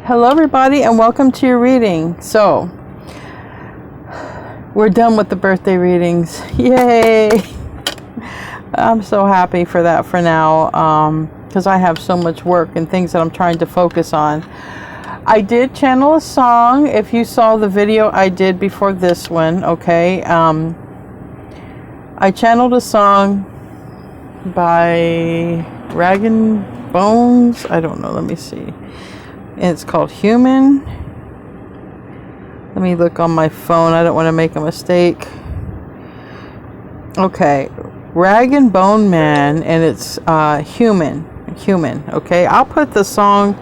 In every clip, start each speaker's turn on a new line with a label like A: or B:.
A: Hello everybody and welcome to your reading. So we're done with the birthday readings. Yay! I'm so happy for that for now because I have so much work and things that I'm trying to focus on. I did channel a song. If you saw the video I did before this one, okay, I channeled a song by Rag and Bones. I don't know, let me see. It's called Human. Let me look on my phone. I don't want to make a mistake. Okay, Rag and Bone Man, and it's Human. Okay, I'll put the song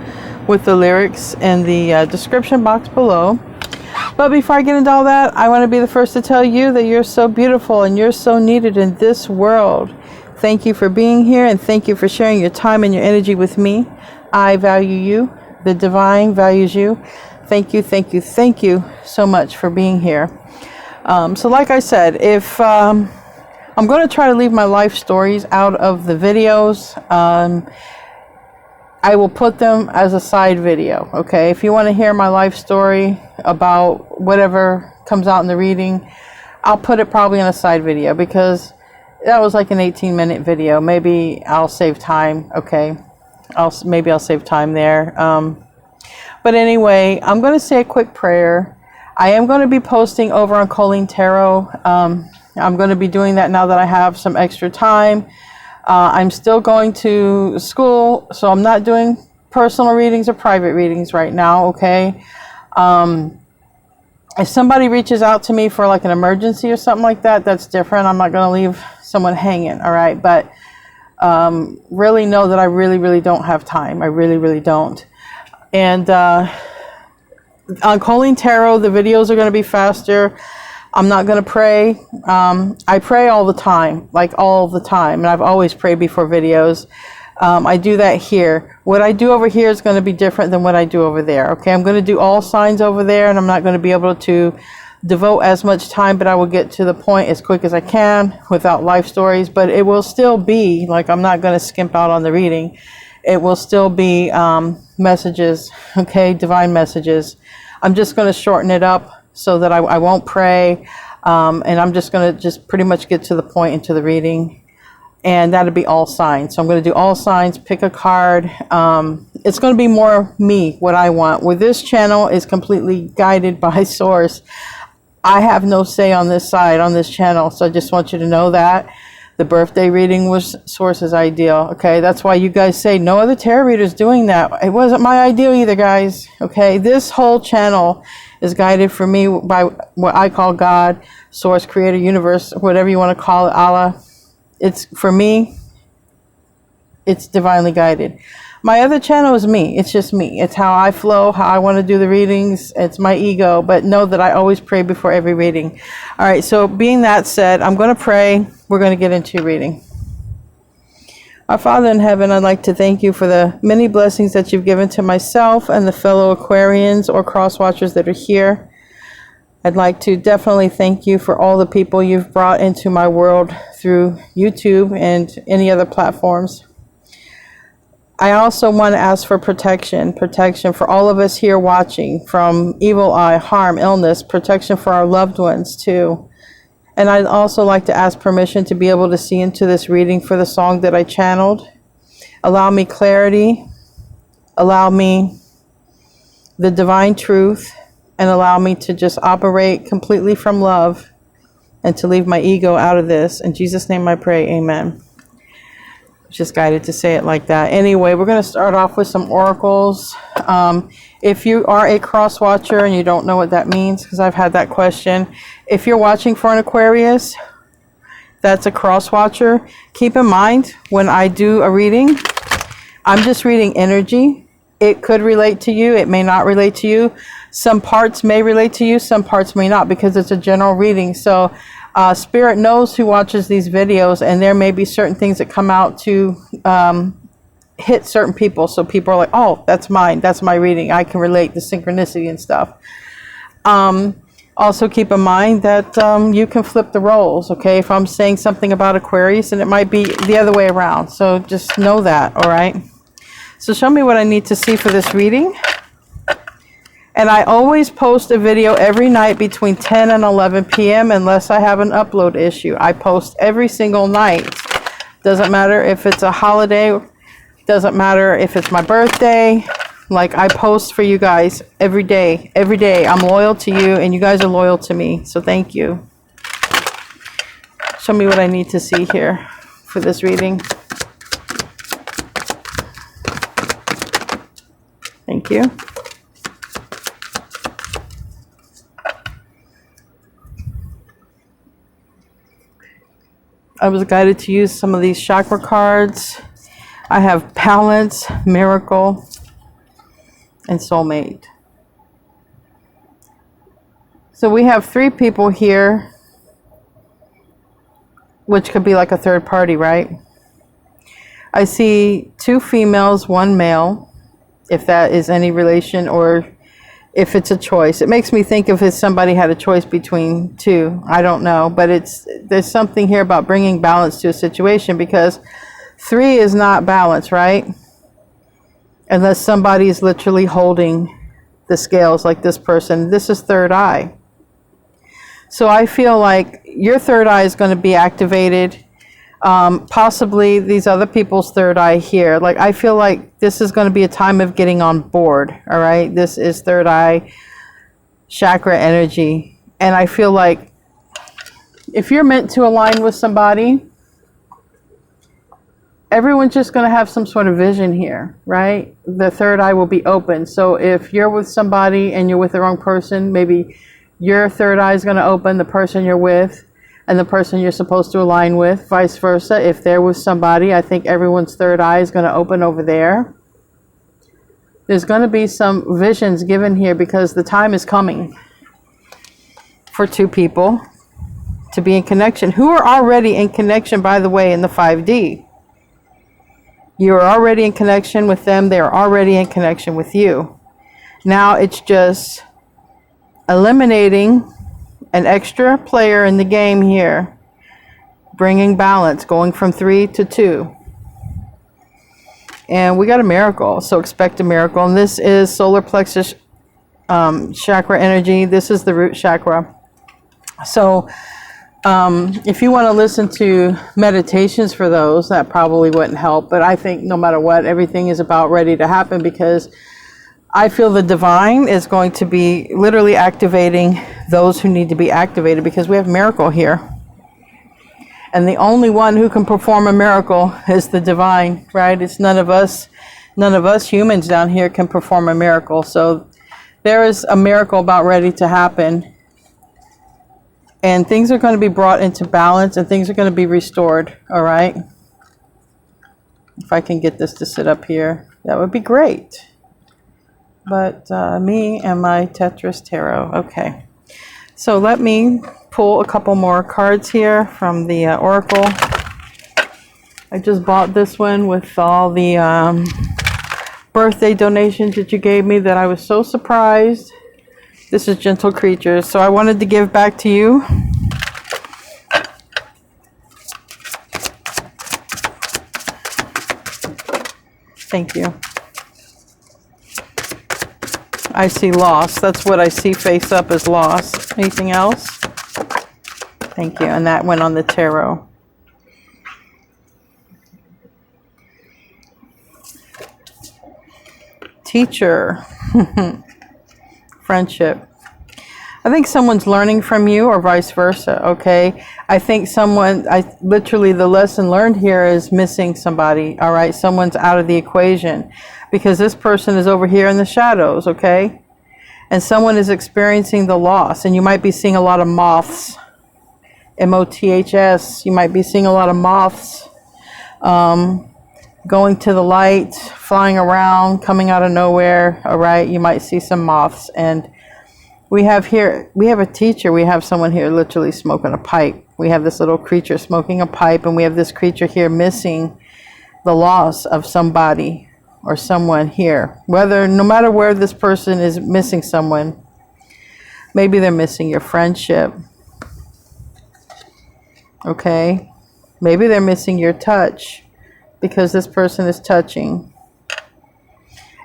A: with the lyrics in the description box below. But before I get into all that, I want to be the first to tell you that you're so beautiful and you're so needed in this world. Thank you for being here, and thank you for sharing your time and your energy with me. I value you. The divine values you. Thank you so much for being here. So like I said, if I'm going to try to leave my life stories out of the videos, I will put them as a side video. Okay, if you want to hear my life story about whatever comes out in the reading, I'll put it probably in a side video because that was like an 18-minute video. Maybe I'll save time. Okay, maybe I'll save time there. But anyway, I'm going to say a quick prayer. I am going to be posting over on Colleen Tarot. I'm going to be doing that now that I have some extra time. I'm still going to school, so I'm not doing personal readings or private readings right now, okay? If somebody reaches out to me for like an emergency or something like that, that's different. I'm not going to leave someone hanging, all right? But really know that I really don't have time. I really don't. And on Colleen Tarot, the videos are going to be faster. I'm not going to pray. I pray all the time, like all the time. And I've always prayed before videos. I do that here. What I do over here is going to be different than what I do over there. Okay, I'm going to do all signs over there, and I'm not going to be able to devote as much time, but I will get to the point as quick as I can without life stories. But it will still be, like, I'm not going to skimp out on the reading. It will still be messages, okay, divine messages. I'm just going to shorten it up so that I won't pray, and I'm just going to just pretty much get to the point into the reading, and that'll be all signs. So I'm going to do all signs, pick a card. It's going to be more me, what I want. With this channel is completely guided by source. I have no say on this side, on this channel, so I just want you to know that. The birthday reading was source's ideal. Okay, that's why you guys say no other tarot reader's doing that. It wasn't my ideal either, guys. Okay, this whole channel is guided for me by what I call God, source, creator, universe, whatever you want to call it, Allah. It's for me, it's divinely guided. My other channel is me. It's just me. It's how I flow, how I want to do the readings. It's my ego, but know that I always pray before every reading. All right, so being that said, I'm going to pray. We're going to get into your reading. Our Father in heaven, I'd like to thank you for the many blessings that you've given to myself and the fellow Aquarians or cross watchers that are here. I'd like to definitely thank you for all the people you've brought into my world through YouTube and any other platforms. I also want to ask for protection for all of us here watching from evil eye, harm, illness, protection for our loved ones too. And I'd also like to ask permission to be able to see into this reading for the song that I channeled. Allow me clarity, allow me the divine truth, and allow me to just operate completely from love and to leave my ego out of this. In Jesus' name I pray, amen. Just guided to say it like that. Anyway, we're going to start off with some oracles. If you are a cross watcher and you don't know what that means, because I've had that question. If you're watching for an Aquarius, that's a cross watcher. Keep in mind, when I do a reading, I'm just reading energy. It could relate to you. It may not relate to you. Some parts may relate to you. Some parts may not, because it's a general reading. So Spirit knows who watches these videos, and there may be certain things that come out to hit certain people. So people are like, oh, that's mine. That's my reading. I can relate, the synchronicity and stuff. Also keep in mind that you can flip the roles, okay? If I'm saying something about Aquarius, and it might be the other way around. So just know that, all right? So show me what I need to see for this reading. And I always post a video every night between 10 and 11 p.m. unless I have an upload issue. I post every single night. Doesn't matter if it's a holiday, doesn't matter if it's my birthday. Like, I post for you guys every day. Every day. I'm loyal to you and you guys are loyal to me. So thank you. Show me what I need to see here for this reading. Thank you. I was guided to use some of these chakra cards. I have balance, miracle, and soulmate. So we have 3 people here, which could be like a third party, right? I see 2 females, 1 male, if that is any relation or if it's a choice. It makes me think if somebody had a choice between 2. I don't know, but there's something here about bringing balance to a situation, because 3 is not balance, right? Unless somebody is literally holding the scales like this person. This is third eye. So I feel like your third eye is going to be activated. Possibly these other people's third eye here. Like, I feel like this is going to be a time of getting on board. All right. This is third eye chakra energy. And I feel like if you're meant to align with somebody, everyone's just going to have some sort of vision here, right? The third eye will be open. So if you're with somebody and you're with the wrong person, maybe your third eye is going to open, the person you're with and the person you're supposed to align with, vice versa. If there was somebody, I think everyone's third eye is going to open over there. There's going to be some visions given here because the time is coming for 2 people to be in connection, who are already in connection, by the way, in the 5D. You're already in connection with them. They're already in connection with you. Now it's just eliminating an extra player in the game here, bringing balance, going from 3 to 2. And we got a miracle, so expect a miracle. And this is solar plexus chakra energy. This is the root chakra. So if you want to listen to meditations for those, that probably wouldn't help. But I think no matter what, everything is about ready to happen, because I feel the divine is going to be literally activating those who need to be activated, because we have miracle here. And the only one who can perform a miracle is the divine, right? It's none of us humans down here can perform a miracle. So there is a miracle about ready to happen. And things are going to be brought into balance and things are going to be restored, all right? If I can get this to sit up here, that would be great. But me and my Tetris Tarot. Okay. So let me pull a couple more cards here from the Oracle. I just bought this one with all the birthday donations that you gave me that I was so surprised. This is Gentle Creatures. So I wanted to give back to you. Thank you. I see loss. That's what I see face up as loss. Anything else? Thank you. And that went on the tarot. Teacher. Friendship. I think someone's learning from you or vice versa, okay? I think literally the lesson learned here is missing somebody, all right? Someone's out of the equation because this person is over here in the shadows, okay? And someone is experiencing the loss, and you might be seeing a lot of moths, M-O-T-H-S. You might be seeing a lot of moths going to the light, flying around, coming out of nowhere, all right? You might see some moths. And we have a teacher. We have someone here literally smoking a pipe. We have this little creature smoking a pipe, and we have this creature here missing the loss of somebody or someone here. No matter where this person is missing someone, maybe they're missing your friendship, okay? Maybe they're missing your touch because this person is touching.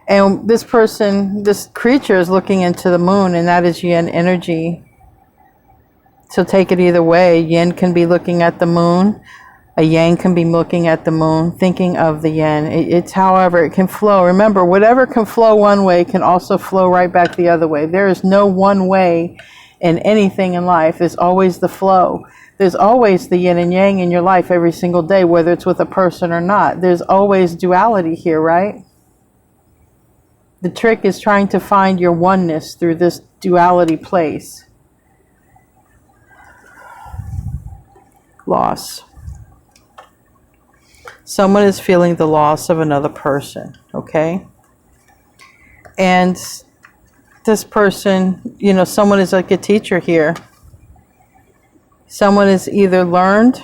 A: And this person, this creature is looking into the moon, and that is yin energy. So take it either way. Yin can be looking at the moon. A yang can be looking at the moon, thinking of the yin. It's however it can flow. Remember, whatever can flow one way can also flow right back the other way. There is no one way in anything in life. There's always the flow. There's always the yin and yang in your life every single day, whether it's with a person or not. There's always duality here, right? The trick is trying to find your oneness through this duality place. Loss. Someone is feeling the loss of another person, okay? And this person, you know, someone is like a teacher here. Someone is either learned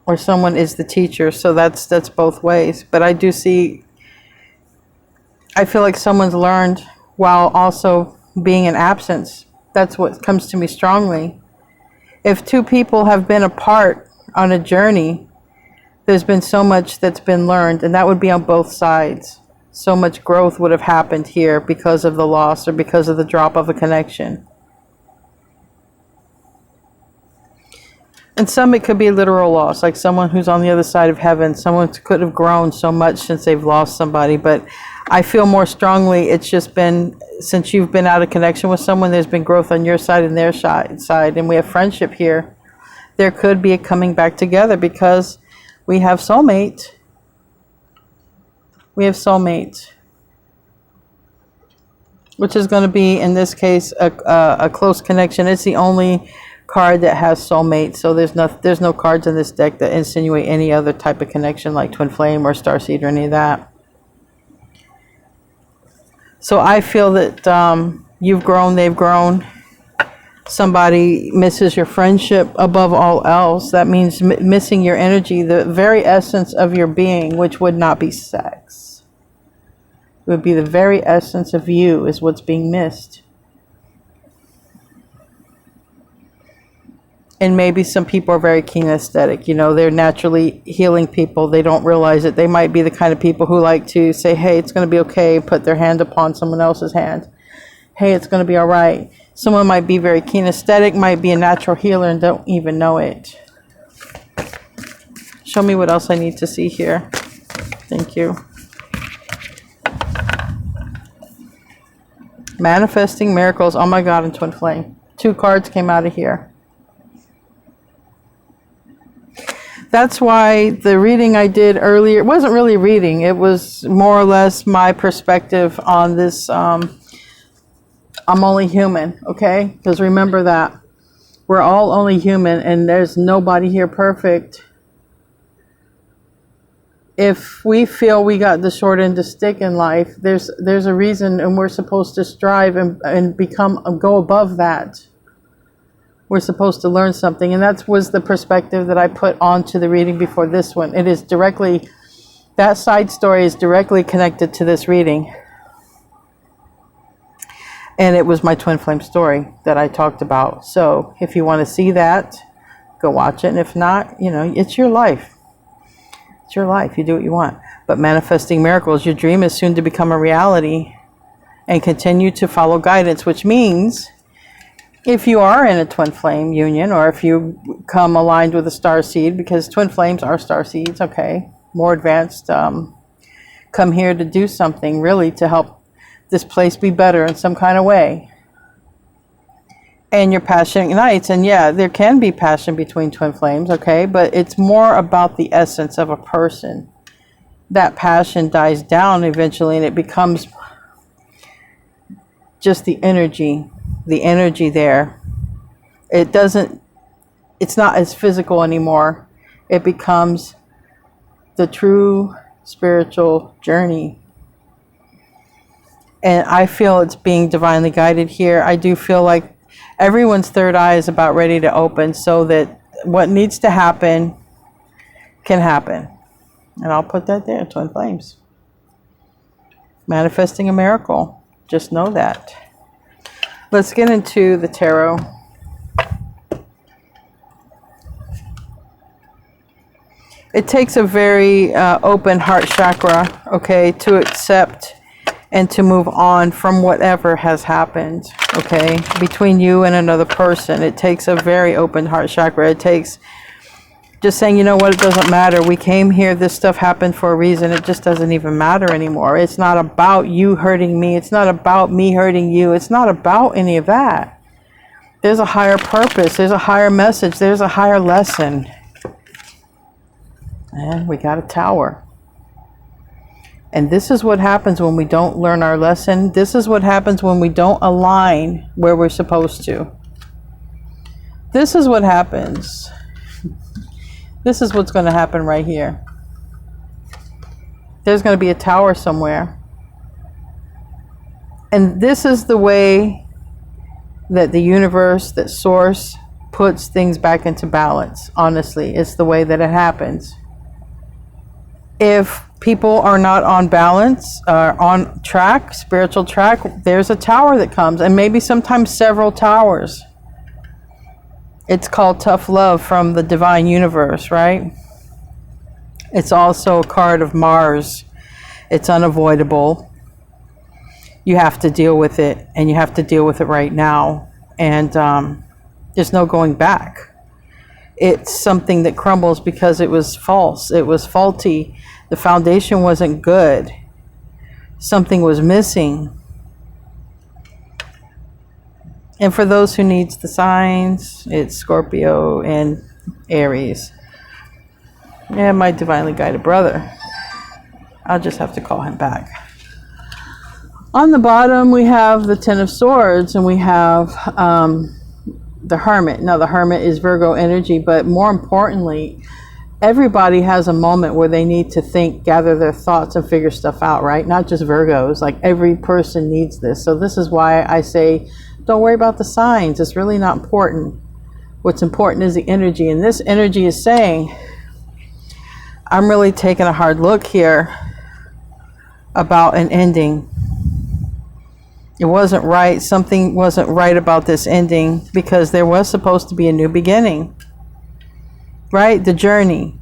A: or someone is the teacher. So that's both ways. But I do see, I feel like someone's learned while also being in absence. That's what comes to me strongly. If two people have been apart on a journey, there's been so much that's been learned, and that would be on both sides. So much growth would have happened here because of the loss or because of the drop of a connection. And some, it could be a literal loss, like someone who's on the other side of heaven. Someone could have grown so much since they've lost somebody, but I feel more strongly it's just been, since you've been out of connection with someone, there's been growth on your side and their side, and we have friendship here. There could be a coming back together because we have soulmate. We have soulmate, which is going to be, in this case, a close connection. It's the only card that has soulmate, so there's no cards in this deck that insinuate any other type of connection like twin flame or starseed or any of that. So I feel that you've grown, they've grown. Somebody misses your friendship above all else. That means missing your energy, the very essence of your being, which would not be sex. It would be the very essence of you is what's being missed. And maybe some people are very kinesthetic. You know, they're naturally healing people. They don't realize it. They might be the kind of people who like to say, hey, it's going to be okay, put their hand upon someone else's hand. Hey, it's going to be all right. Someone might be very kinesthetic, might be a natural healer and don't even know it. Show me what else I need to see here. Thank you. Manifesting miracles. Oh my God, in twin flame. 2 cards came out of here. That's why the reading I did earlier, it wasn't really reading. It was more or less my perspective on this. I'm only human, okay? Because remember that. We're all only human and there's nobody here perfect. If we feel we got the short end of stick in life, there's a reason, and we're supposed to strive and go above that. We're supposed to learn something, and that was the perspective that I put onto the reading before this one. It is directly, that side story is directly connected to this reading. And it was my twin flame story that I talked about. So if you want to see that, go watch it. And if not, you know, it's your life. It's your life. You do what you want. But manifesting miracles, your dream is soon to become a reality, and continue to follow guidance, which means if you are in a twin flame union, or if you come aligned with a star seed, because twin flames are star seeds, okay, more advanced, come here to do something really to help this place be better in some kind of way. And your passion ignites. And yeah, there can be passion between twin flames, okay? But it's more about the essence of a person. That passion dies down eventually and it becomes just the energy there. It's not as physical anymore. It becomes the true spiritual journey. And I feel it's being divinely guided here. I do feel like everyone's third eye is about ready to open so that what needs to happen can happen. And I'll put that there, twin flames. Manifesting a miracle. Just know that. Let's get into the tarot. It takes a very open heart chakra, okay, to accept and to move on from whatever has happened, okay, between you and another person. It takes a very open heart chakra. It takes just saying, you know what, it doesn't matter. We came here, this stuff happened for a reason. It just doesn't even matter anymore. It's not about you hurting me. It's not about me hurting you. It's not about any of that. There's a higher purpose. There's a higher message. There's a higher lesson. And we got a Tower. And this is what happens when we don't learn our lesson. This is what happens when we don't align where we're supposed to. This is what happens. This is what's going to happen right here. There's going to be a Tower somewhere. And this is the way that the universe, that Source, puts things back into balance. Honestly, it's the way that it happens. If people are not on balance, on track, spiritual track, there's a Tower that comes, and maybe sometimes several towers. It's called tough love from the divine universe, right? It's also a card of Mars. It's unavoidable. You have to deal with it, and you have to deal with it right now. And there's no going back. It's something that crumbles because it was false. It was faulty. The foundation wasn't good. Something was missing. And for those who needs the signs, it's Scorpio and Aries. Yeah, my divinely guided brother. I'll just have to call him back. On the bottom, we have the Ten of Swords, and we have the Hermit. Now, the Hermit is Virgo energy, but more importantly, everybody has a moment where they need to think, gather their thoughts, and figure stuff out, right? Not just Virgos. Like, every person needs this. So this is why I say, don't worry about the signs. It's really not important. What's important is the energy. And this energy is saying, I'm really taking a hard look here about an ending. It wasn't right. Something wasn't right about this ending, because there was supposed to be a new beginning. Right? The journey.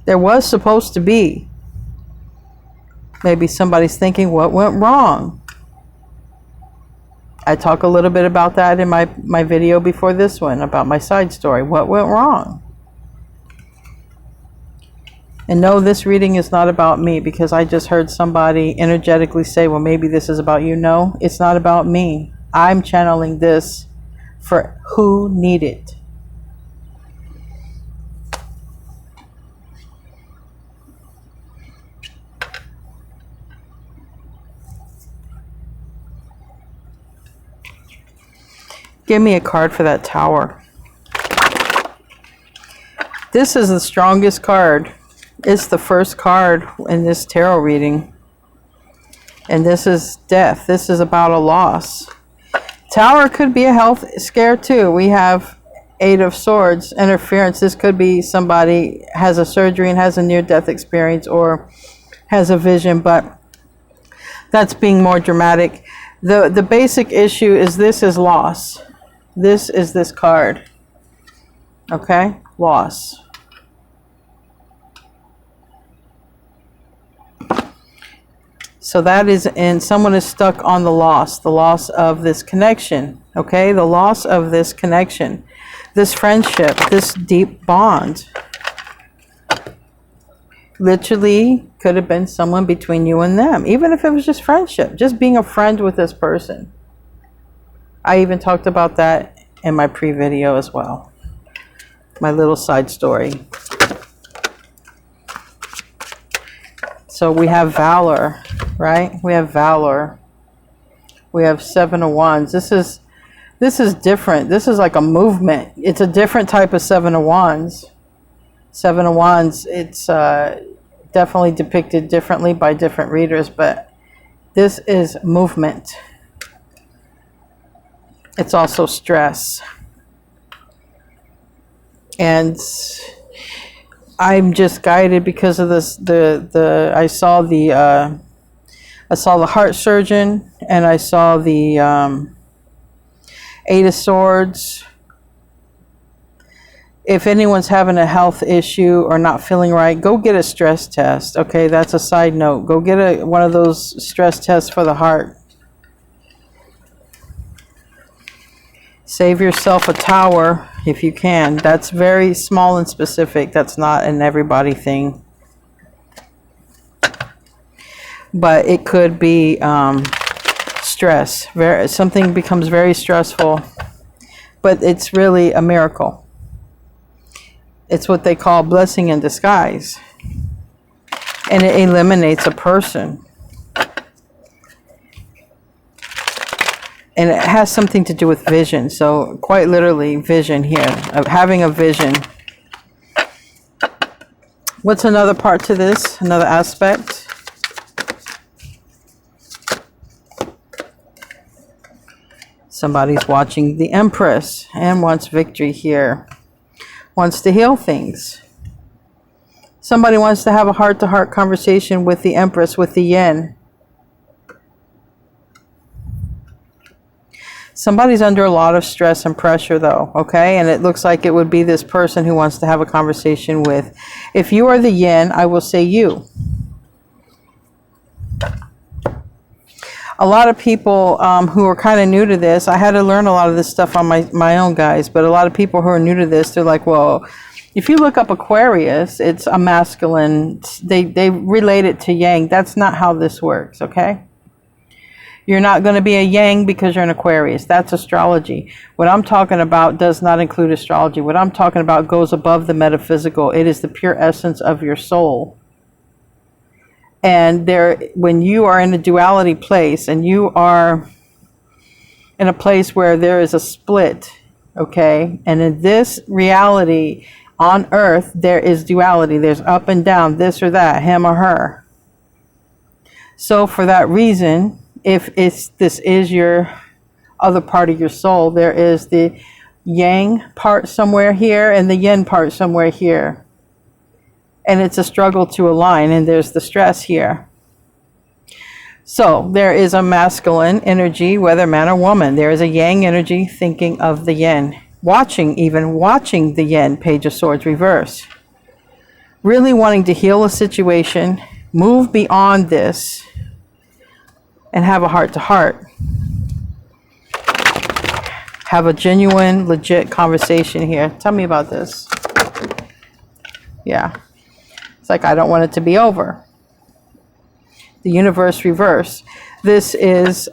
A: There was supposed to be. Maybe somebody's thinking, what went wrong? I talk a little bit about that in my video before this one, about my side story. What went wrong? And no, this reading is not about me, because I just heard somebody energetically say, well, maybe this is about you. No, it's not about me. I'm channeling this for who need it. Give me a card for that Tower. This is the strongest card. It's the first card in this tarot reading. And this is death. This is about a loss. Tower could be a health scare too. We have Eight of Swords, interference. This could be somebody has a surgery and has a near-death experience, or has a vision, but that's being more dramatic. The basic issue is this is loss. This is this card. Okay? Loss. So that is, and someone is stuck on the loss of this connection. Okay? The loss of this connection. This friendship, this deep bond. Literally could have been someone between you and them. Even if it was just friendship. Just being a friend with this person. I even talked about that in my pre-video as well. My little side story. So we have Valor, right? We have Valor. We have Seven of Wands. This is different. This is like a movement. It's a different type of Seven of Wands. Seven of Wands, it's definitely depicted differently by different readers, but this is movement. It's also stress. And I'm just guided because of this. I saw the heart surgeon, and I saw the Eight of Swords, If anyone's having a health issue or not feeling right, go get a stress test. Okay, that's a side note. Go get one of those stress tests for the heart. Save yourself a tower if you can. That's very small and specific. That's not an everybody thing. But it could be stress. Something becomes very stressful, but it's really a miracle. It's what they call blessing in disguise. And it eliminates a person. And it has something to do with vision. So quite literally vision here, of having a vision. What's another part to this? Another aspect? Somebody's watching the Empress and wants victory here. Wants to heal things. Somebody wants to have a heart-to-heart conversation with the Empress, with the Yin. Somebody's under a lot of stress and pressure though, okay? And it looks like it would be this person who wants to have a conversation with. If you are the Yin, I will say you. A lot of people who are kind of new to this, I had to learn a lot of this stuff on my own, guys, but a lot of people who are new to this, they're like, well, if you look up Aquarius, it's a masculine, they relate it to Yang. That's not how this works, okay? You're not going to be a Yang because you're an Aquarius. That's astrology. What I'm talking about does not include astrology. What I'm talking about goes above the metaphysical. It is the pure essence of your soul. And when you are in a duality place and you are in a place where there is a split, okay? And in this reality on earth, there is duality. There's up and down, this or that, him or her. So for that reason, if this is your other part of your soul, there is the Yang part somewhere here and the Yin part somewhere here. And it's a struggle to align, and there's the stress here. So there is a masculine energy, whether man or woman. There is a Yang energy thinking of the Yin. Even watching the Yin, Page of Swords reverse. Really wanting to heal a situation, move beyond this, and have a heart-to-heart. Have a genuine, legit conversation here. Tell me about this. Yeah. It's like, I don't want it to be over. The universe reverse. This is,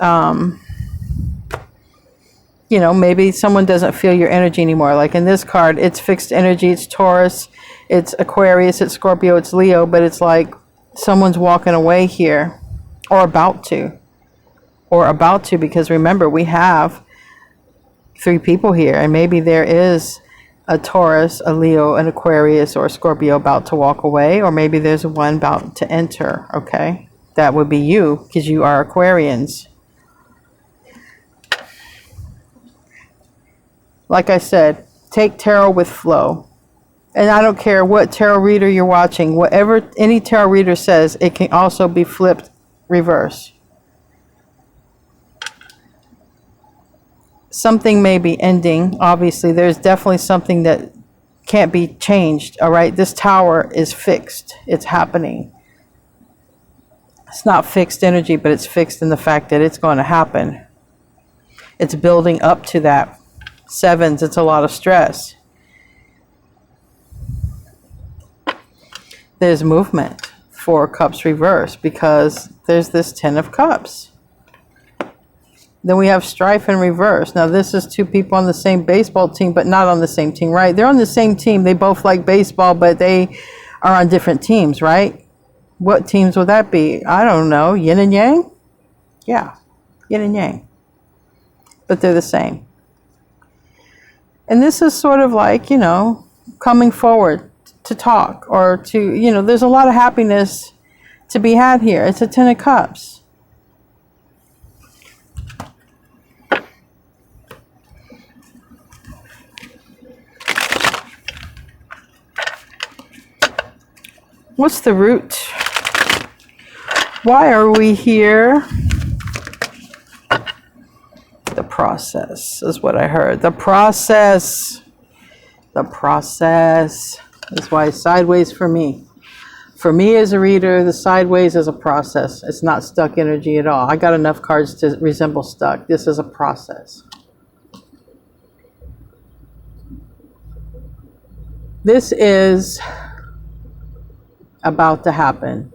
A: maybe someone doesn't feel your energy anymore. Like in this card, it's fixed energy. It's Taurus, it's Aquarius, it's Scorpio, it's Leo. But it's like someone's walking away here, or about to. Because remember, we have 3 people here. And maybe there is a Taurus, a Leo, an Aquarius, or a Scorpio about to walk away, or maybe there's one about to enter, okay? That would be you, because you are Aquarians. Like I said, take tarot with flow. And I don't care what tarot reader you're watching, whatever any tarot reader says, it can also be flipped reverse. Something may be ending. Obviously, there's definitely something that can't be changed. All right, this tower is fixed. It's happening. It's not fixed energy, but it's fixed in the fact that it's going to happen. It's building up to that. 7s, it's a lot of stress. There's movement. 4 cups reverse, because there's this 10 of cups. Then we have strife in reverse. Now this is 2 people on the same baseball team, but not on the same team, right? They're on the same team. They both like baseball, but they are on different teams, right? What teams would that be? I don't know. Yin and Yang? Yeah, Yin and Yang. But they're the same. And this is sort of like, coming forward to talk, or to, there's a lot of happiness to be had here. It's a 10 of Cups. What's the root? Why are we here? The process is what I heard. The process. The process. That's why it's sideways for me. For me as a reader, the sideways is a process. It's not stuck energy at all. I got enough cards to resemble stuck. This is a process. This is about to happen.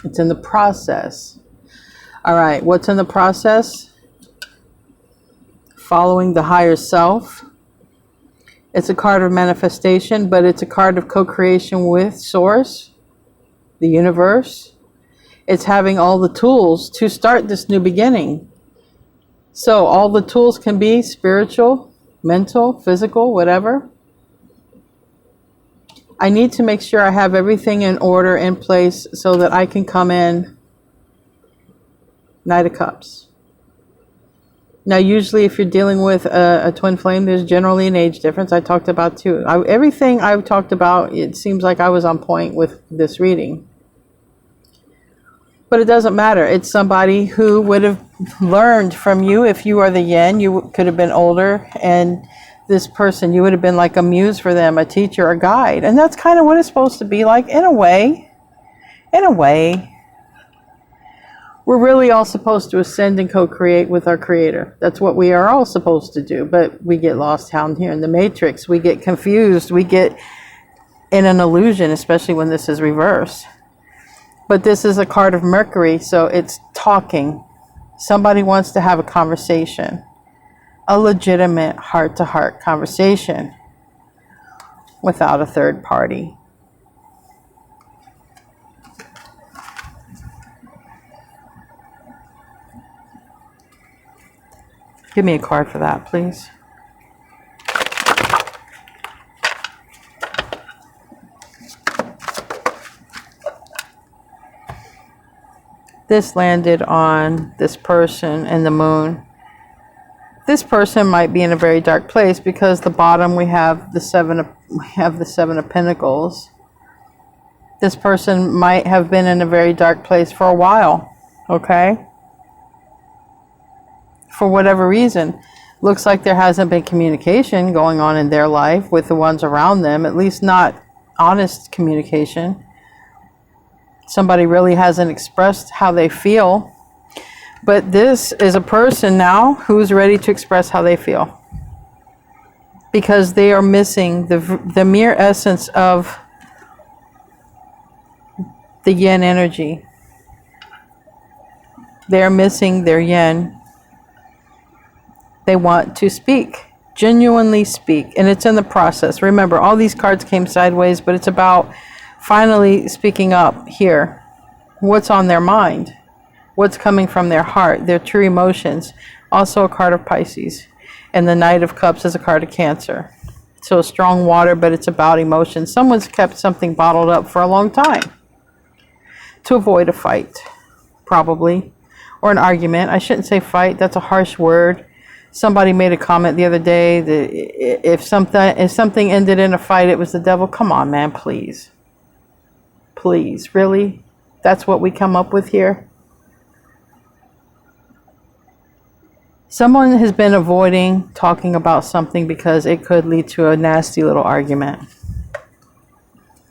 A: It's in the process. All right, what's in the process? Following the higher self. It's a card of manifestation, but it's a card of co-creation with Source, the universe. It's having all the tools to start this new beginning. So all the tools can be spiritual, mental, physical, whatever. I need to make sure I have everything in order, in place, so that I can come in. Knight of Cups. Now, usually if you're dealing with a twin flame, there's generally an age difference. I talked about too. Everything I've talked about, it seems like I was on point with this reading. But it doesn't matter. It's somebody who would have learned from you. If you are the yin, you could have been older, and this person, you would have been like a muse for them, a teacher, a guide. And that's kind of what it's supposed to be like, in a way. In a way. We're really all supposed to ascend and co-create with our Creator. That's what we are all supposed to do. But we get lost down here in the matrix. We get confused. We get in an illusion, especially when this is reversed. But this is a card of Mercury, so it's talking. Somebody wants to have a conversation. A legitimate heart-to-heart conversation without a third party. Give me a card for that, please. This landed on this person and the moon. This person might be in a very dark place because the bottom we have the seven of Pentacles. This person might have been in a very dark place for a while, okay? For whatever reason. Looks like there hasn't been communication going on in their life with the ones around them, at least not honest communication. Somebody really hasn't expressed how they feel. But this is a person now who's ready to express how they feel. Because they are missing the mere essence of the yin energy. They are missing their yin. They want to speak, genuinely speak, and it's in the process. Remember, all these cards came sideways, but it's about finally speaking up here. What's on their mind? What's coming from their heart, their true emotions. Also a card of Pisces. And the Knight of Cups is a card of Cancer. So strong water, but it's about emotions. Someone's kept something bottled up for a long time to avoid a fight, probably, or an argument. I shouldn't say fight. That's a harsh word. Somebody made a comment the other day that if something ended in a fight, it was the devil. Come on, man, please. Please, really? That's what we come up with here? Someone has been avoiding talking about something because it could lead to a nasty little argument.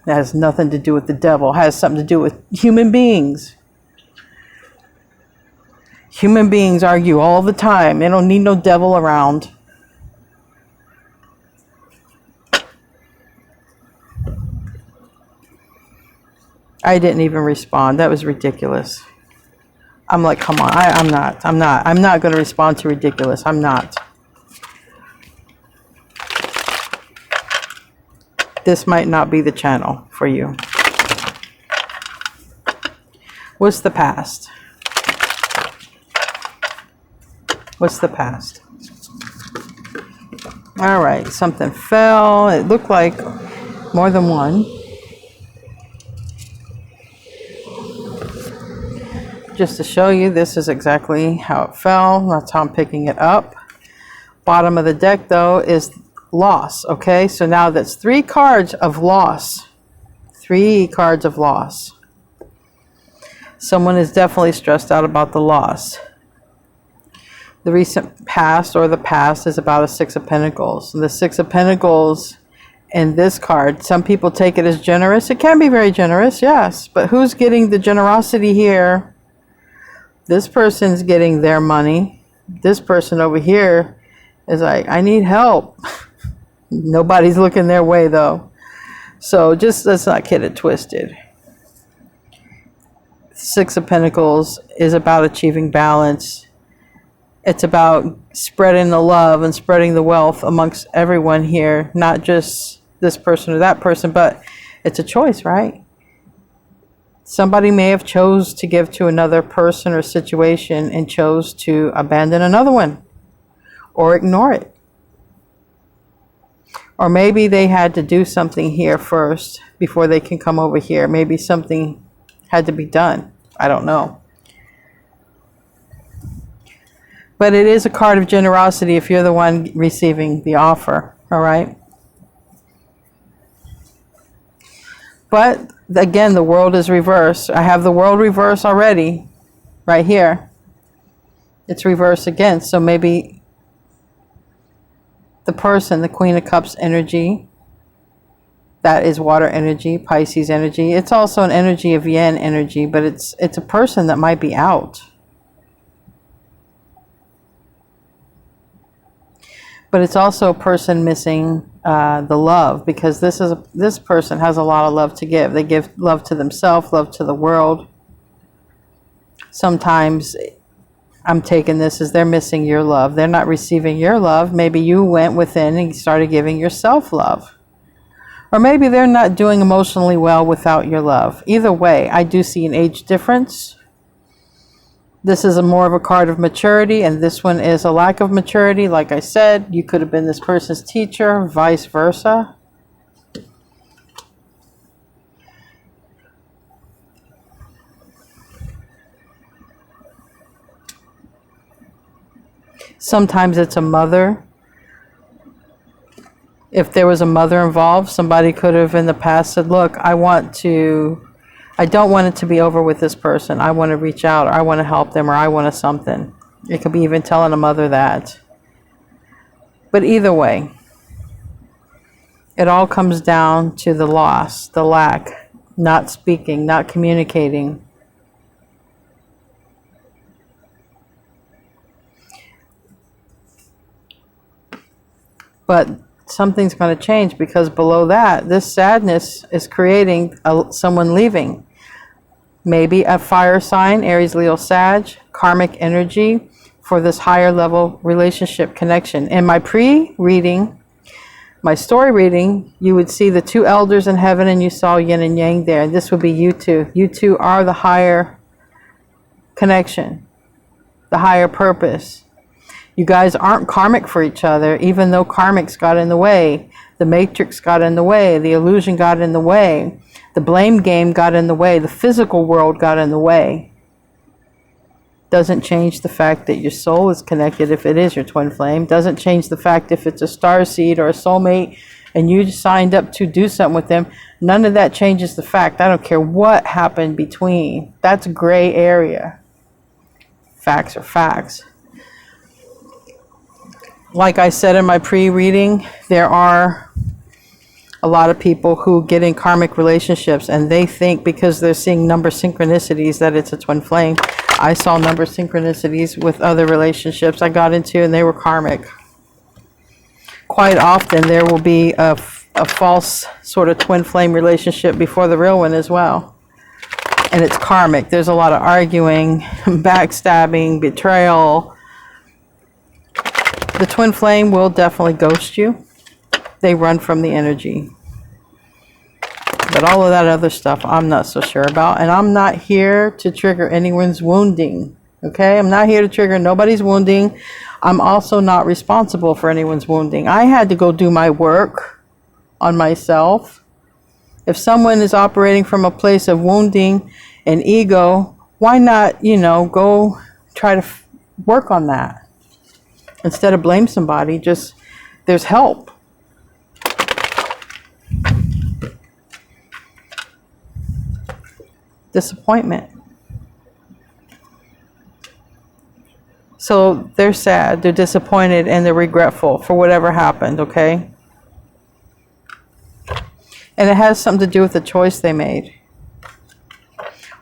A: That has nothing to do with the devil. It has something to do with human beings. Human beings argue all the time. They don't need no devil around. I didn't even respond. That was ridiculous. I'm like, come on. I'm not going to respond to ridiculous. I'm not. This might not be the channel for you. What's the past? What's the past? All right, something fell. It looked like more than one. Just to show you, this is exactly how it fell. That's how I'm picking it up. Bottom of the deck, though, is loss. Okay, so now that's 3 cards of loss. 3 cards of loss. Someone is definitely stressed out about the loss. The recent past or the past is about a Six of Pentacles. And the Six of Pentacles in this card, some people take it as generous. It can be very generous, yes. But who's getting the generosity here? This person's getting their money. This person over here is like, I need help. Nobody's looking their way though. So just let's not get it twisted. Six of Pentacles is about achieving balance. It's about spreading the love and spreading the wealth amongst everyone here, not just this person or that person, but it's a choice, right? Somebody may have chose to give to another person or situation and chose to abandon another one or ignore it. Or maybe they had to do something here first before they can come over here. Maybe something had to be done. I don't know. But it is a card of generosity if you're the one receiving the offer, all right? But again, the world is reversed. I have the world reversed already, right here. It's reversed again. So maybe the person, the Queen of Cups energy, that is water energy, Pisces energy. It's also an energy of yin energy, but it's a person that might be out. But it's also a person missing the love, because this person has a lot of love to give. They give love to themselves, love to the world. Sometimes I'm taking this as they're missing your love. They're not receiving your love. Maybe you went within and started giving yourself love. Or maybe they're not doing emotionally well without your love. Either way, I do see an age difference. This is more of a card of maturity, and this one is a lack of maturity. Like I said, you could have been this person's teacher, vice versa. Sometimes it's a mother. If there was a mother involved, somebody could have in the past said, look, I don't want it to be over with this person. I want to reach out, or I want to help them, or I want to something. It could be even telling a mother that. But either way, it all comes down to the loss, the lack, not speaking, not communicating. But something's going to change, because below that, this sadness is creating someone leaving. Maybe a fire sign, Aries, Leo, Sag, karmic energy for this higher level relationship connection. In my pre-reading, my story reading, you would see the two elders in heaven, and you saw yin and yang there. And this would be you two. You two are the higher connection, the higher purpose. You guys aren't karmic for each other, even though karmics got in the way. The matrix got in the way. The illusion got in the way. The blame game got in the way. The physical world got in the way. Doesn't change the fact that your soul is connected if it is your twin flame. Doesn't change the fact if it's a starseed or a soulmate and you signed up to do something with them. None of that changes the fact. I don't care what happened between. That's gray area. Facts are facts. Like I said in my pre-reading, there are a lot of people who get in karmic relationships and they think because they're seeing number synchronicities that it's a twin flame. I saw number synchronicities with other relationships I got into and they were karmic. Quite often there will be a false sort of twin flame relationship before the real one as well. And it's karmic. There's a lot of arguing, backstabbing, betrayal. The twin flame will definitely ghost you. They run from the energy. But all of that other stuff, I'm not so sure about. And I'm not here to trigger anyone's wounding. Okay? I'm not here to trigger nobody's wounding. I'm also not responsible for anyone's wounding. I had to go do my work on myself. If someone is operating from a place of wounding and ego, why not, go try to work on that? Instead of blame somebody, just, there's help. Disappointment. So they're sad, they're disappointed, and they're regretful for whatever happened, okay? And it has something to do with the choice they made.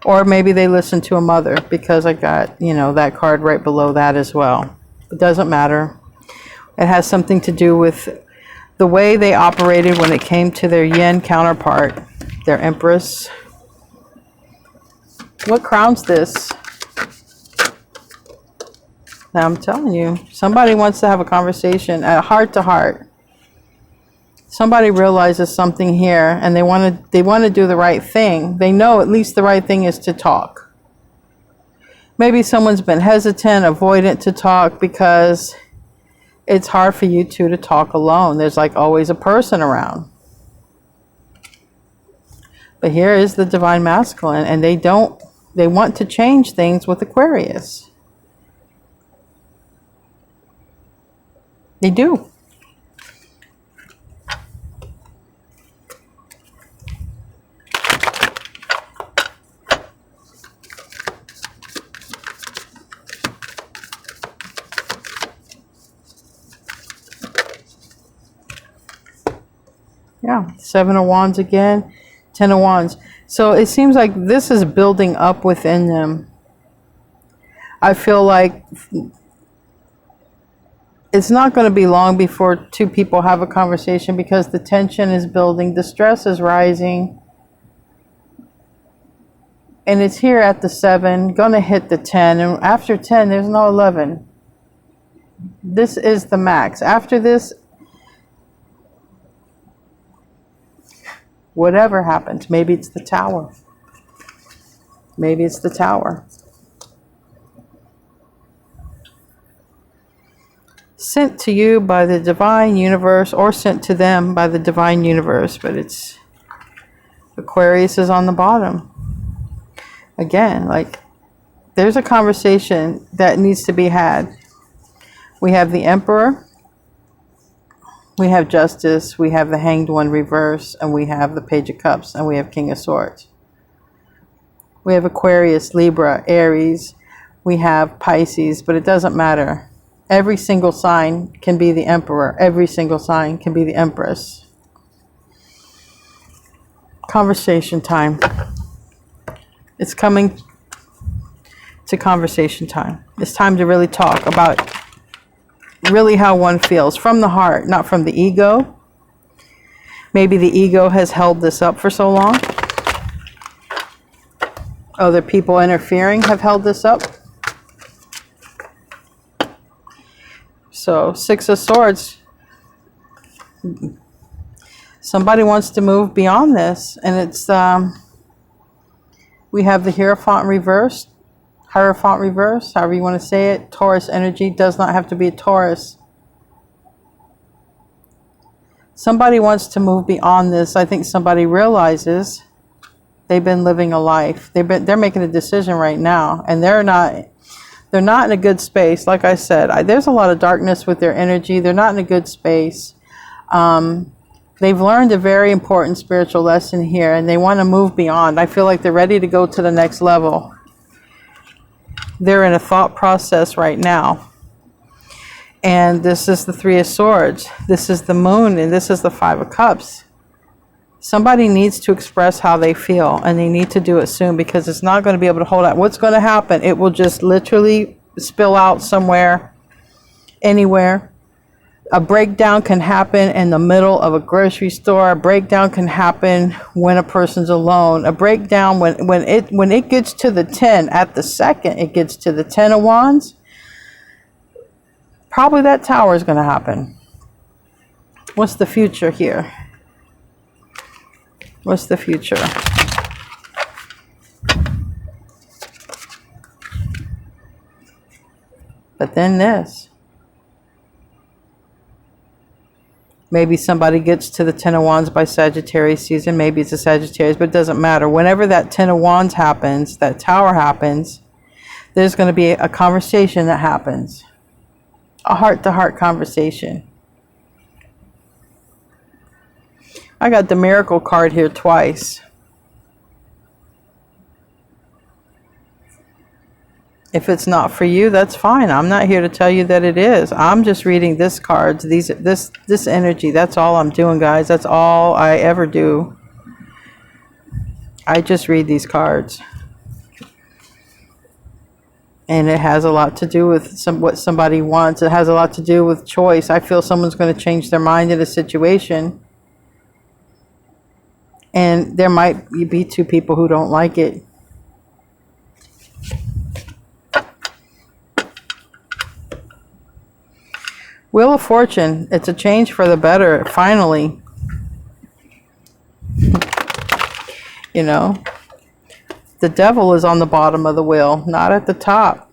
A: Or maybe they listened to a mother, because I got, you know, that card right below that as well. It doesn't matter. It has something to do with the way they operated when it came to their yin counterpart, their Empress. What crowns this? Now I'm telling you, somebody wants to have a conversation, a heart to heart. Somebody realizes something here, and they want to do the right thing. They know at least the right thing is to talk. Maybe someone's been hesitant, avoidant to talk because it's hard for you two to talk alone. There's like always a person around. But here is the divine masculine, and they want to change things with Aquarius. They do. Yeah, 7 of Wands again, 10 of Wands. So it seems like this is building up within them. I feel like it's not going to be long before two people have a conversation, because the tension is building, the stress is rising. And it's here at the 7, going to hit the 10. And after 10, there's no 11. This is the max. After this, whatever happens, maybe it's the Tower. Maybe it's the Tower. Sent to you by the divine universe, or sent to them by the divine universe, but it's Aquarius is on the bottom. Again, like there's a conversation that needs to be had. We have the Emperor, we have Justice, we have the Hanged One reverse, and we have the Page of Cups, and we have King of Swords. We have Aquarius, Libra, Aries, we have Pisces, but it doesn't matter. Every single sign can be the Emperor. Every single sign can be the Empress. Conversation time. It's coming to conversation time. It's time to really talk about really how one feels. From the heart, not from the ego. Maybe the ego has held this up for so long. Other people interfering have held this up. So 6 of Swords, somebody wants to move beyond this, and it's we have the Hierophant reversed, however you want to say it. Taurus energy does not have to be a Taurus. Somebody wants to move beyond this. I think somebody realizes they've been living a life. They're making a decision right now, and they're not in a good space. Like I said, there's a lot of darkness with their energy. They're not in a good space. They've learned a very important spiritual lesson here, and they want to move beyond. I feel like they're ready to go to the next level. They're in a thought process right now. And this is the 3 of Swords. This is the Moon, and this is the 5 of Cups. Somebody needs to express how they feel, and they need to do it soon, because it's not going to be able to hold out. What's going to happen? It will just literally spill out somewhere, anywhere. A breakdown can happen in the middle of a grocery store. A breakdown can happen when a person's alone. A breakdown when it gets to the 10, at the second it gets to the 10 of Wands, probably that Tower is going to happen. What's the future here? What's the future? But then this. Maybe somebody gets to the 10 of Wands by Sagittarius season. Maybe it's a Sagittarius, but it doesn't matter. Whenever that 10 of Wands happens, that Tower happens, there's going to be a conversation that happens. A heart-to-heart conversation. I got the Miracle card here twice. If it's not for you, that's fine. I'm not here to tell you that it is. I'm just reading this cards, this energy. That's all I'm doing, guys. That's all I ever do. I just read these cards. And it has a lot to do with what somebody wants. It has a lot to do with choice. I feel someone's going to change their mind in a situation. And there might be two people who don't like it. Wheel of Fortune. It's a change for the better, finally. You know, the Devil is on the bottom of the wheel, not at the top.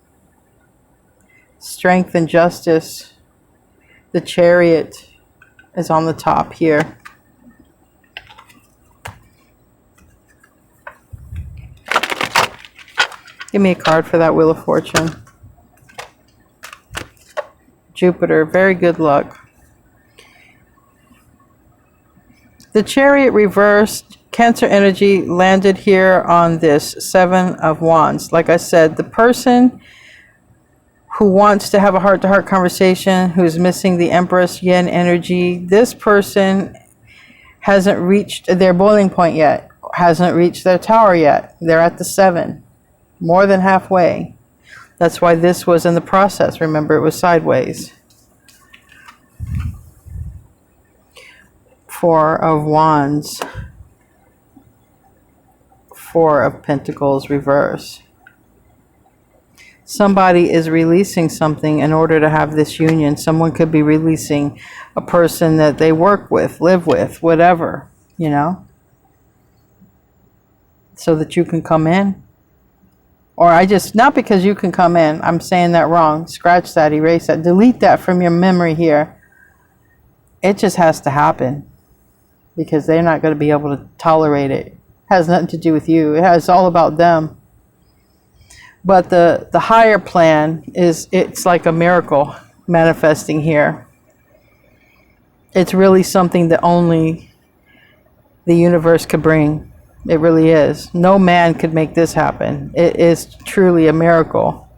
A: Strength and Justice. The Chariot is on the top here. Give me a card for that Wheel of Fortune. Jupiter, very good luck. The Chariot reversed, Cancer energy landed here on this Seven of Wands. Like I said, the person who wants to have a heart-to-heart conversation, who's missing the Empress Yin energy, this person hasn't reached their boiling point yet, hasn't reached their tower yet. They're at the 7, more than halfway. That's why this was in the process. Remember, it was sideways. 4 of Wands. 4 of Pentacles reverse. Somebody is releasing something in order to have this union. Someone could be releasing a person that they work with, live with, whatever, you know, so that you can come in. Or not because you can come in. I'm saying that wrong. Scratch that, erase that, delete that from your memory here. It just has to happen because they're not going to be able to tolerate it. It has nothing to do with you. It's all about them. But the higher plan it's like a miracle manifesting here. It's really something that only the universe could bring. It really is. No man could make this happen. It is truly a miracle.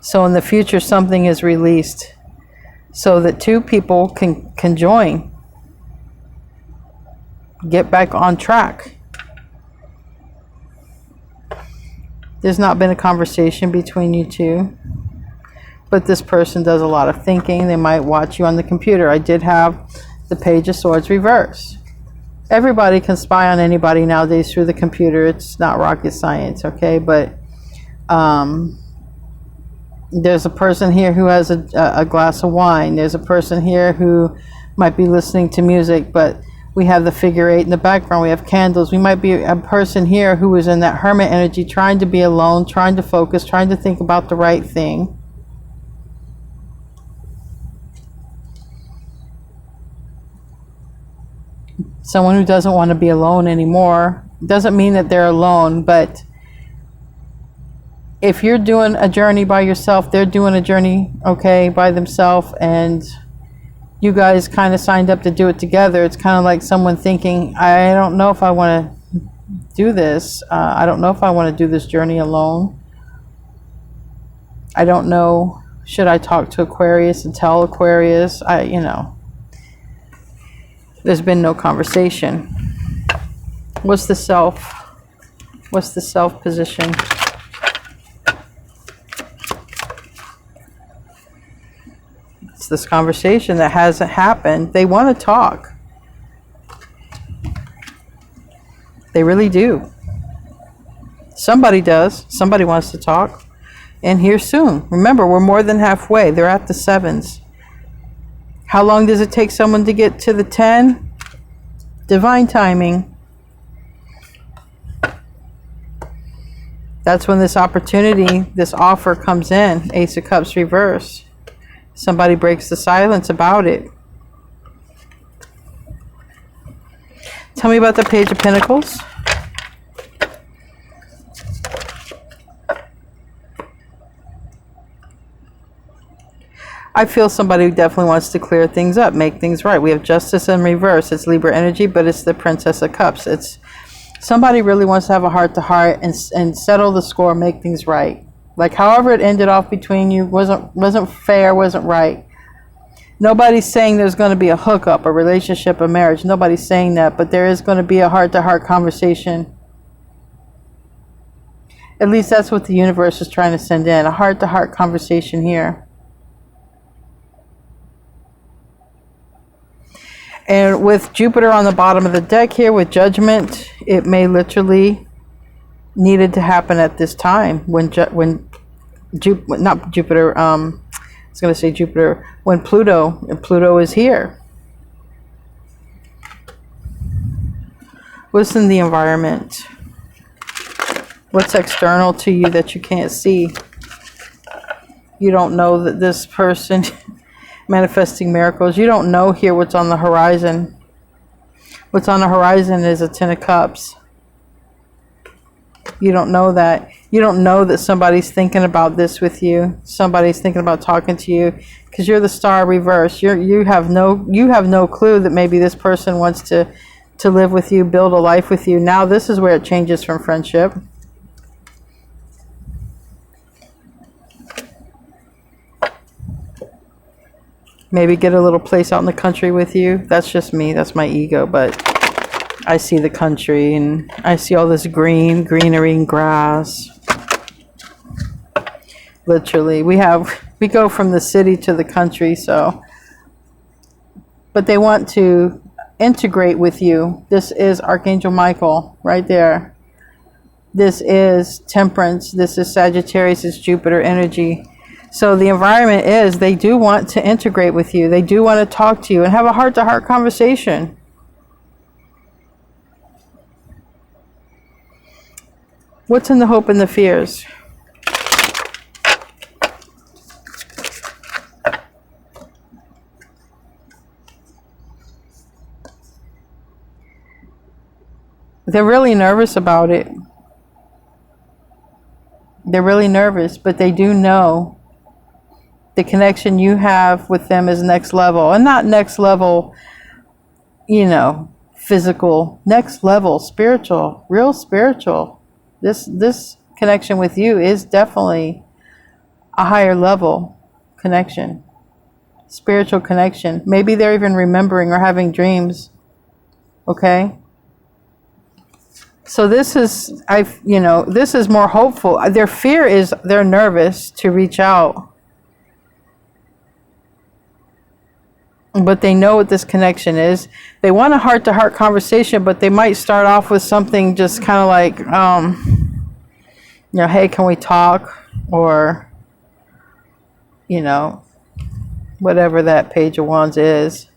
A: So in the future, something is released so that two people can join. Get back on track. There's not been a conversation between you two. But this person does a lot of thinking. They might watch you on the computer. I did have the Page of Swords reverse. Everybody can spy on anybody nowadays through the computer. It's not rocket science, okay? But there's a person here who has a glass of wine. There's a person here who might be listening to music, but we have the figure 8 in the background. We have candles. We might be a person here who is in that hermit energy, trying to be alone, trying to focus, trying to think about the right thing. Someone who doesn't want to be alone anymore. Doesn't mean that they're alone, but if you're doing a journey by yourself, they're doing a journey, okay, by themselves, and you guys kind of signed up to do it together. It's kind of like someone thinking, I don't know if I want to do this. I don't know if I want to do this journey alone. I don't know. Should I talk to Aquarius and tell Aquarius? There's been no conversation. What's the self? What's the self position? It's this conversation that hasn't happened. They want to talk. They really do. Somebody does. Somebody wants to talk. And here soon. Remember, we're more than halfway. They're at the 7s. How long does it take someone to get to the 10? Divine timing. That's when this opportunity, this offer comes in. Ace of Cups reverse. Somebody breaks the silence about it. Tell me about the Page of Pentacles. I feel somebody who definitely wants to clear things up, make things right. We have Justice in reverse. It's Libra energy, but it's the Princess of Cups. It's somebody really wants to have a heart-to-heart and settle the score, make things right. Like however it ended off between you wasn't fair, wasn't right. Nobody's saying there's going to be a hookup, a relationship, a marriage. Nobody's saying that, but there is going to be a heart-to-heart conversation. At least that's what the universe is trying to send in, a heart-to-heart conversation here. And with Jupiter on the bottom of the deck here with Judgment, it may literally needed to happen at this time when when Pluto is here. What's in the environment? What's external to you that you can't see? You don't know that this person manifesting miracles. You don't know here what's on the horizon. What's on the horizon is a Ten of Cups. You don't know that. You don't know that somebody's thinking about this with you. Somebody's thinking about talking to you because you're the star reverse. You have no clue that maybe this person wants to live with you, build a life with you. Now this is where it changes from friendship. Maybe get a little place out in the country with you. That's just me. That's my ego, but I see the country and I see all this greenery and grass. Literally, we go from the city to the country, so. But they want to integrate with you. This is Archangel Michael right there. This is Temperance. This is Sagittarius. It's Jupiter energy. So the environment is they do want to integrate with you. They do want to talk to you and have a heart-to-heart conversation. What's in the hope and the fears? They're really nervous about it. They're really nervous, but they do know the connection you have with them is next level. And not next level, physical. Next level, spiritual, real spiritual. This connection with you is definitely a higher level connection. Spiritual connection. Maybe they're even remembering or having dreams. Okay? So this is, this is more hopeful. Their fear is they're nervous to reach out. But they know what this connection is. They want a heart-to-heart conversation, but they might start off with something just kind of like, hey, can we talk? Or, whatever that Page of Wands is.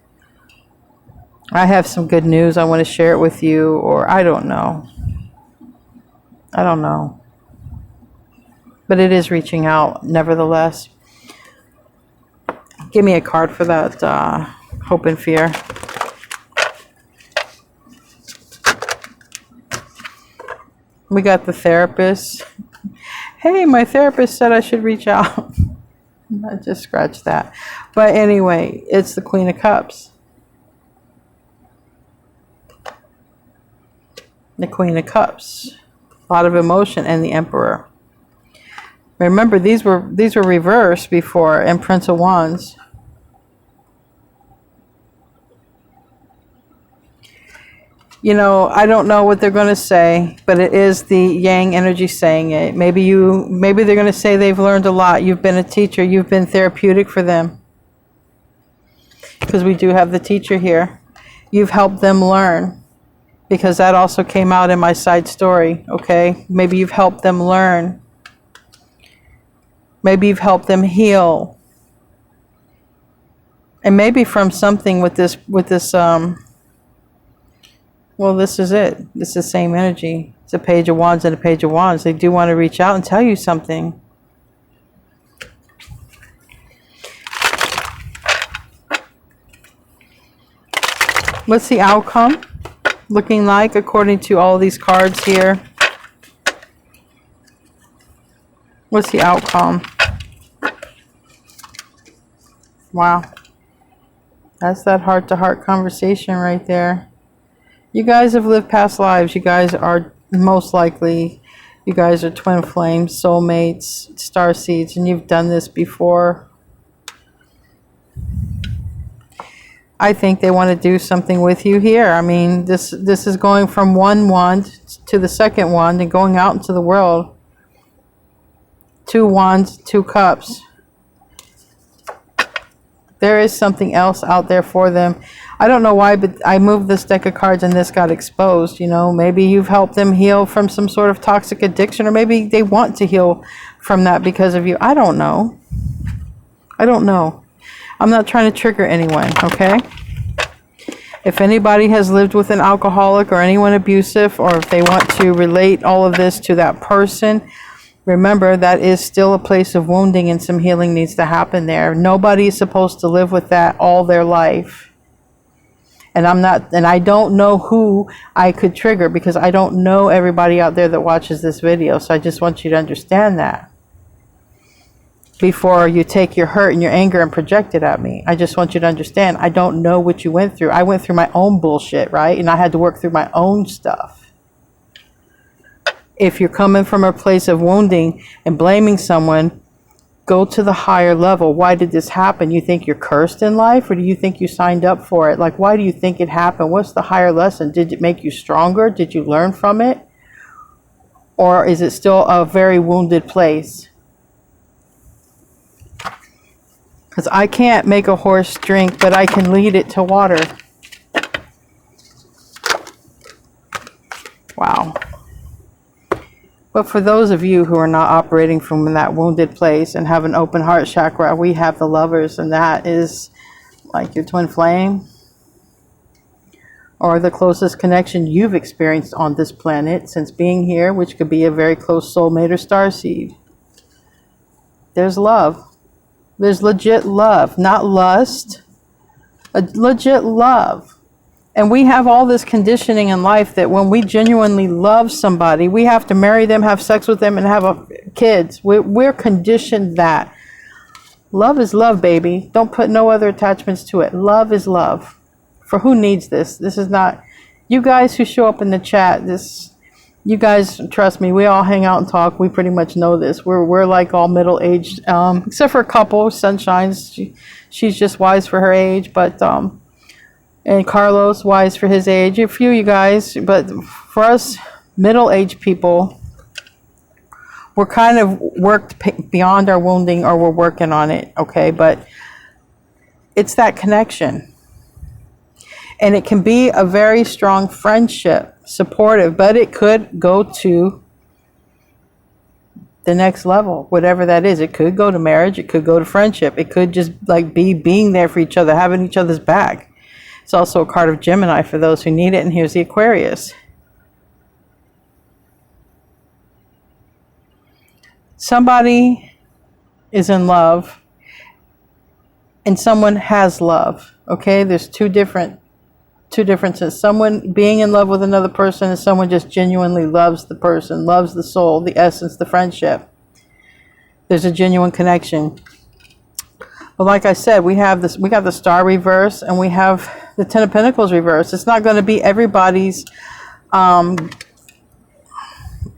A: I have some good news. I want to share it with you. Or I don't know. But it is reaching out, nevertheless. Give me a card for that hope and fear. We got the therapist. Hey, my therapist said I should reach out. I just scratched that. But anyway, it's the Queen of Cups. The Queen of Cups. A lot of emotion, and the Emperor. Remember, these were reversed before, and Prince of Wands. I don't know what they're going to say, but it is the Yang energy saying it. Maybe they're going to say they've learned a lot. You've been a teacher. You've been therapeutic for them. Because we do have the teacher here. You've helped them learn. Because that also came out in my side story, okay? Maybe you've helped them learn. Maybe you've helped them heal. And maybe from something with this, well, this is it. This is the same energy. It's a Page of Wands and a Page of Wands. They do want to reach out and tell you something. What's the outcome looking like according to all these cards here? What's the outcome? Wow. That's that heart-to-heart conversation right there. You guys have lived past lives. You guys are most likely You guys are twin flames, soulmates, star seeds, and you've done this before. I think they want to do something with you here. I mean, this is going from one wand to the second wand and going out into the world. 2 wands, 2 cups. There is something else out there for them. I don't know why, but I moved this deck of cards and this got exposed. You know, maybe you've helped them heal from some sort of toxic addiction, or maybe they want to heal from that because of you. I don't know. I don't know. I'm not trying to trigger anyone, okay? If anybody has lived with an alcoholic or anyone abusive, or if they want to relate all of this to that person, remember that is still a place of wounding and some healing needs to happen there. Nobody is supposed to live with that all their life. And I don't know who I could trigger, because I don't know everybody out there that watches this video. So I just want you to understand that before you take your hurt and your anger and project it at me. I just want you to understand, I don't know what you went through. I went through my own bullshit, right? And I had to work through my own stuff. If you're coming from a place of wounding and blaming someone, go to the higher level. Why did this happen? You think you're cursed in life, or do you think you signed up for it? Like, why do you think it happened? What's the higher lesson? Did it make you stronger? Did you learn from it? Or is it still a very wounded place? Because I can't make a horse drink, but I can lead it to water. Wow. But for those of you who are not operating from that wounded place and have an open heart chakra, we have the Lovers, and that is like your twin flame, or the closest connection you've experienced on this planet since being here, which could be a very close soulmate or starseed. There's love. There's legit love, not lust, a legit love. And we have all this conditioning in life that when we genuinely love somebody, we have to marry them, have sex with them, and have kids. We're conditioned that. Love is love, baby. Don't put no other attachments to it. Love is love. For who needs this? This is not... You guys who show up in the chat, you guys, trust me, we all hang out and talk. We pretty much know this. We're like all middle-aged, except for a couple. Sunshine's, she's just wise for her age, but and Carlos, wise for his age. A few you guys, but for us middle-aged people, we're kind of worked beyond our wounding, or we're working on it, okay? But it's that connection. And it can be a very strong friendship, supportive, but it could go to the next level, whatever that is. It could go to marriage, it could go to friendship, it could just like be being there for each other, having each other's back. It's also a card of Gemini for those who need it, and here's the Aquarius. Somebody is in love, and someone has love, okay? There's two differences. Someone being in love with another person, and someone just genuinely loves the person, loves the soul, the essence, the friendship. There's a genuine connection. But like I said, we got the Star reverse, and we have the Ten of Pentacles reverse. It's not going to be everybody's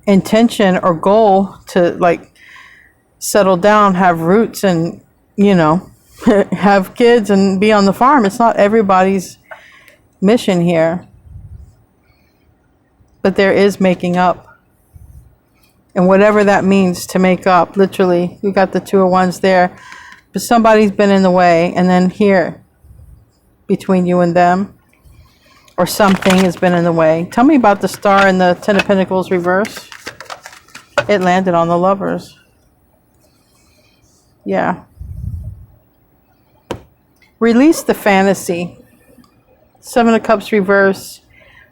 A: intention or goal to like settle down, have roots, and have kids and be on the farm. It's not everybody's mission here. But there is making up, and whatever that means to make up. Literally, we got the Two of Wands there, but somebody's been in the way, and then here between you and them, or something has been in the way. Tell me about the Star and the Ten of Pentacles reverse. It landed on the Lovers. Yeah. Release the fantasy. Seven of Cups reverse.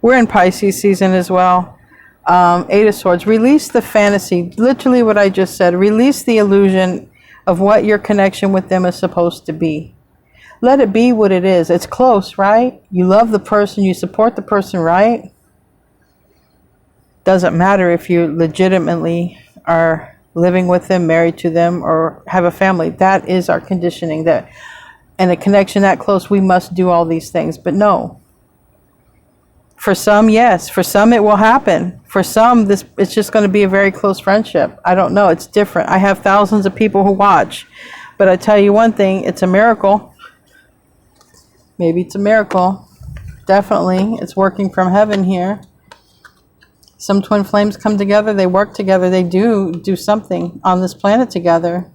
A: We're in Pisces season as well. Eight of Swords. Release the fantasy. Literally what I just said. Release the illusion of what your connection with them is supposed to be. Let it be what it is. It's close, right? You love the person. You support the person, right? Doesn't matter if you legitimately are living with them, married to them, or have a family. That is our conditioning. That, and a connection that close, we must do all these things. But no. For some, yes. For some, it will happen. For some, it's just going to be a very close friendship. I don't know. It's different. I have thousands of people who watch. But I tell you one thing, it's a miracle. Maybe it's a miracle. Definitely. It's working from heaven here. Some twin flames come together. They work together. They do something on this planet together.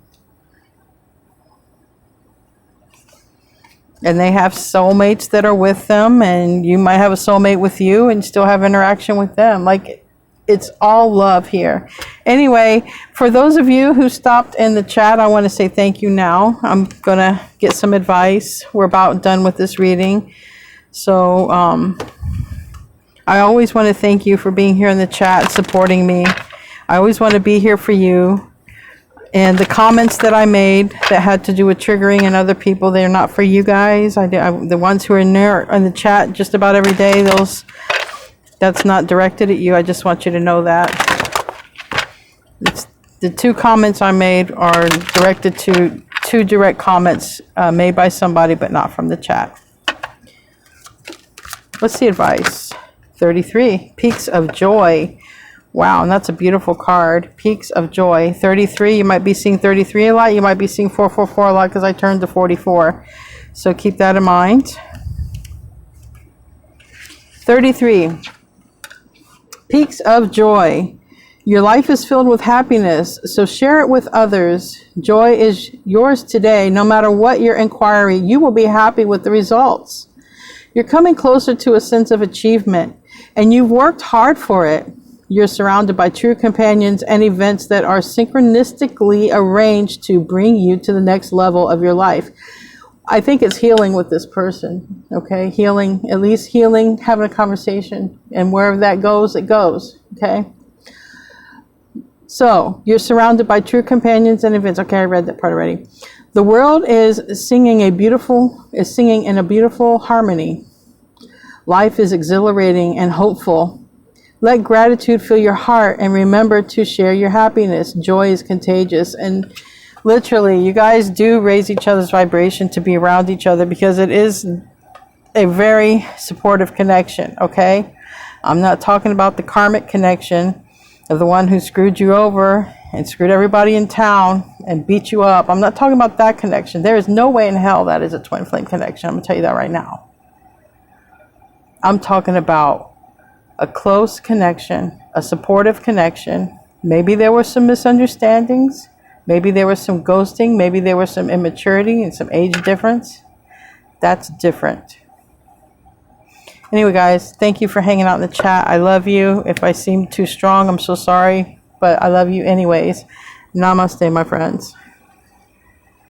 A: And they have soulmates that are with them, and you might have a soulmate with you and still have interaction with them. Like, it's all love here. Anyway, for those of you who stopped in the chat, I want to say thank you now. I'm going to get some advice. We're about done with this reading. So, I always want to thank you for being here in the chat, supporting me. I always want to be here for you. And the comments that I made that had to do with triggering and other people, they're not for you guys. The ones who are in there in the chat just about every day, that's not directed at you. I just want you to know that. The 2 comments I made are directed to 2 direct comments made by somebody, but not from the chat. Let's see advice. 33, Peaks of Joy. Wow, and that's a beautiful card. Peaks of Joy. 33, you might be seeing 33 a lot. You might be seeing 444 a lot because I turned to 44. So keep that in mind. 33, Peaks of Joy. Your life is filled with happiness, so share it with others. Joy is yours today. No matter what your inquiry, you will be happy with the results. You're coming closer to a sense of achievement, and you've worked hard for it. You're surrounded by true companions and events that are synchronistically arranged to bring you to the next level of your life. I think it's healing with this person, okay? Healing, at least healing, having a conversation. And wherever that goes, it goes, okay? So, you're surrounded by true companions and events. Okay, I read that part already. The world is singing in a beautiful harmony. Life is exhilarating and hopeful. Let gratitude fill your heart and remember to share your happiness. Joy is contagious. And literally, you guys do raise each other's vibration to be around each other because it is a very supportive connection, okay? I'm not talking about the karmic connection of the one who screwed you over and screwed everybody in town and beat you up. I'm not talking about that connection. There is no way in hell that is a twin flame connection. I'm going to tell you that right now. I'm talking about a close connection, a supportive connection. Maybe there were some misunderstandings. Maybe there was some ghosting. Maybe there was some immaturity and some age difference. That's different. Anyway, guys, thank you for hanging out in the chat. I love you. If I seem too strong, I'm so sorry. But I love you anyways. Namaste, my friends.